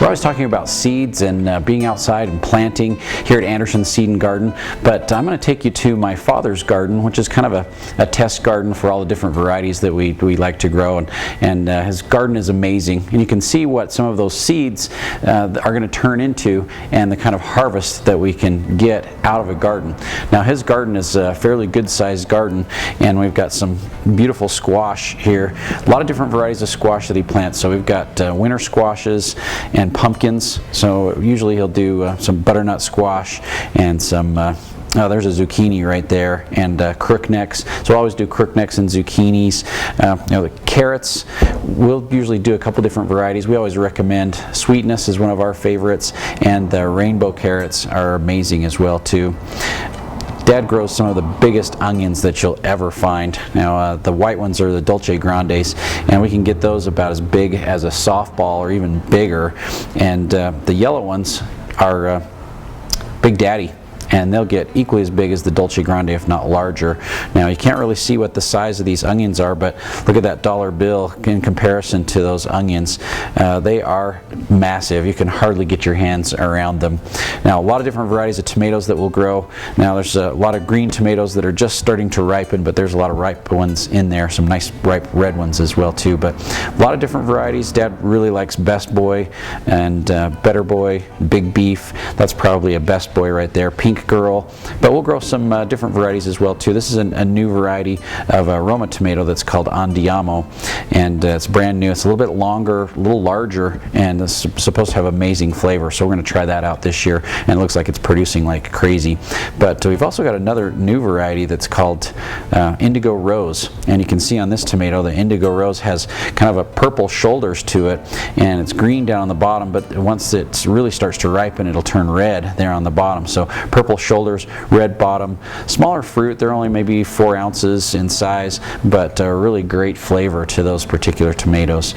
We're always talking about seeds and being outside and planting here at Anderson's Seed and Garden, but I'm going to take you to my father's garden, which is kind of a test garden for all the different varieties that we like to grow, and his garden is amazing, and you can see what some of those seeds are going to turn into and the kind of harvest that we can get out of a garden. Now his garden is a fairly good sized garden, and we've got some beautiful squash here, a lot of different varieties of squash that he plants. So we've got winter squashes and pumpkins. So usually he'll do some butternut squash and some oh, there's a zucchini right there, and crooknecks. So I always do crooknecks and zucchinis. The carrots, we'll usually do a couple different varieties. We always recommend Sweetness is one of our favorites, and the rainbow carrots are amazing as well too. Dad grows some of the biggest onions that you'll ever find. Now the white ones are the Dolce Grandes, and we can get those about as big as a softball or even bigger. And the yellow ones are Big Daddy, and they'll get equally as big as the Dolce Grande, if not larger. Now you can't really see what the size of these onions are, but look at that dollar bill in comparison to those onions. They are massive. You can hardly get your hands around them. Now a lot of different varieties of tomatoes that will grow. Now there's a lot of green tomatoes that are just starting to ripen, but there's a lot of ripe ones in there, some nice ripe red ones as well too. But a lot of different varieties. Dad really likes Best Boy and Better Boy, Big Beef. That's probably a Best Boy right there. Pink Girl, but we'll grow some different varieties as well too. This is a new variety of Roma tomato that's called Andiamo, and it's brand new. It's a little bit longer, a little larger, and it's supposed to have amazing flavor, so we're going to try that out this year, and it looks like it's producing like crazy. But we've also got another new variety that's called Indigo Rose, and you can see on this tomato the Indigo Rose has kind of a purple shoulders to it, and it's green down on the bottom, but once it really starts to ripen, it'll turn red there on the bottom. So purple shoulders, red bottom, smaller fruit. They're only maybe 4 ounces in size, but really great flavor to those particular tomatoes.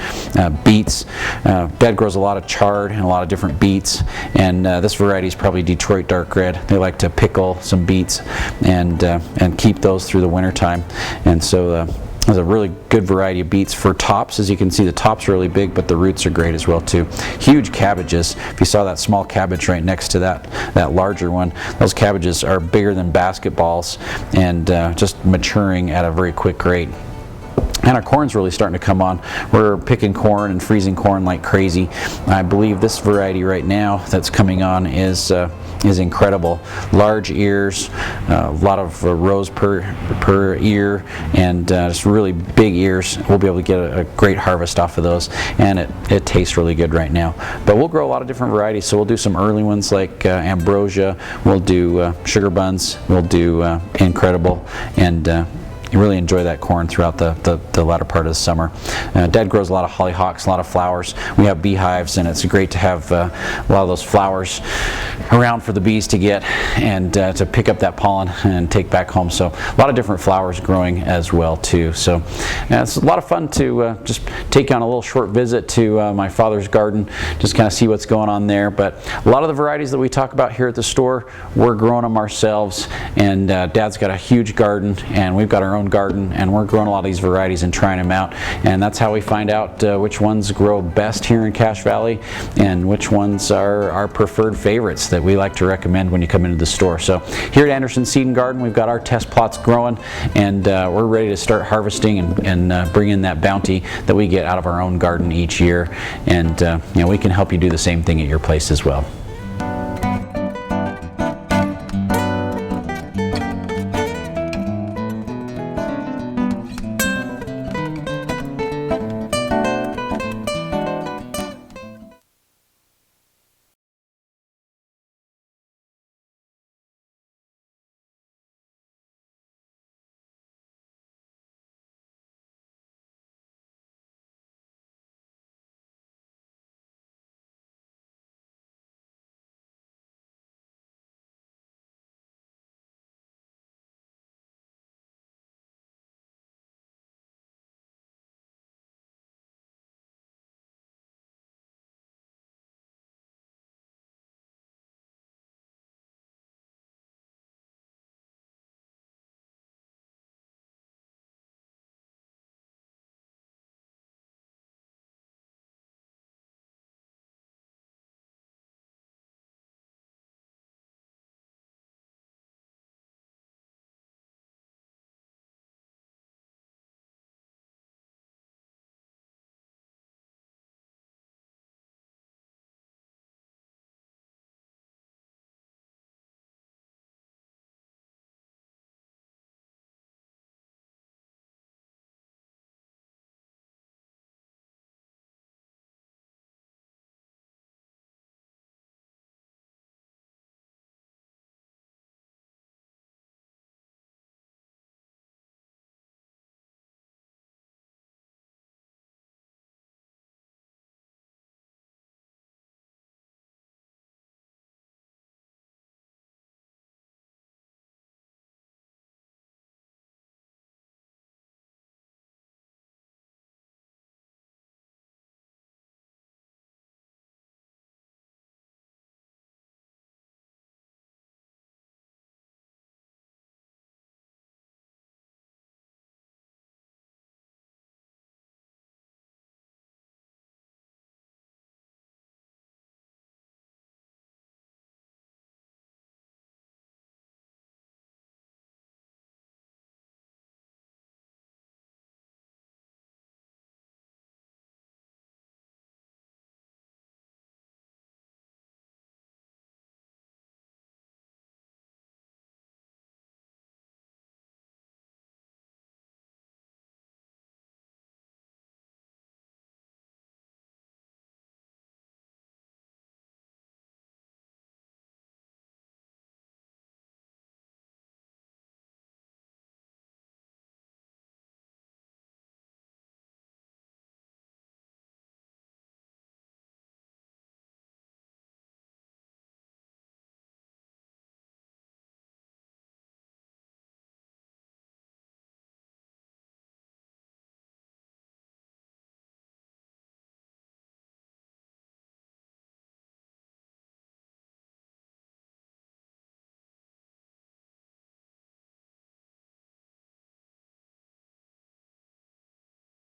Beets, Dad grows a lot of chard and a lot of different beets, and this variety is probably Detroit dark red. They like to pickle some beets and keep those through the winter time, and so there's a really good variety of beets for tops. As you can see, the tops are really big, but the roots are great as well too. Huge cabbages. If you saw that small cabbage right next to that larger one, those cabbages are bigger than basketballs and just maturing at a very quick rate. And our corn's really starting to come on. We're picking corn and freezing corn like crazy. I believe this variety right now that's coming on is incredible. Large ears, a lot of rows per ear, and just really big ears. We'll be able to get a great harvest off of those, and it tastes really good right now. But we'll grow a lot of different varieties, so we'll do some early ones like Ambrosia, we'll do Sugar Buns, we'll do Incredible, and you really enjoy that corn throughout the latter part of the summer. Dad grows a lot of hollyhocks, a lot of flowers. We have beehives, and it's great to have a lot of those flowers around for the bees to get and to pick up that pollen and take back home. So a lot of different flowers growing as well too. So it's a lot of fun to just take on a little short visit to my father's garden, just kind of see what's going on there. But a lot of the varieties that we talk about here at the store, we're growing them ourselves, and Dad's got a huge garden, and we've got our own garden, and we're growing a lot of these varieties and trying them out, and that's how we find out which ones grow best here in Cache Valley and which ones are our preferred favorites that we like to recommend when you come into the store. So here at Anderson's Seed and Garden, we've got our test plots growing, and we're ready to start harvesting and bring in that bounty that we get out of our own garden each year, and we can help you do the same thing at your place as well.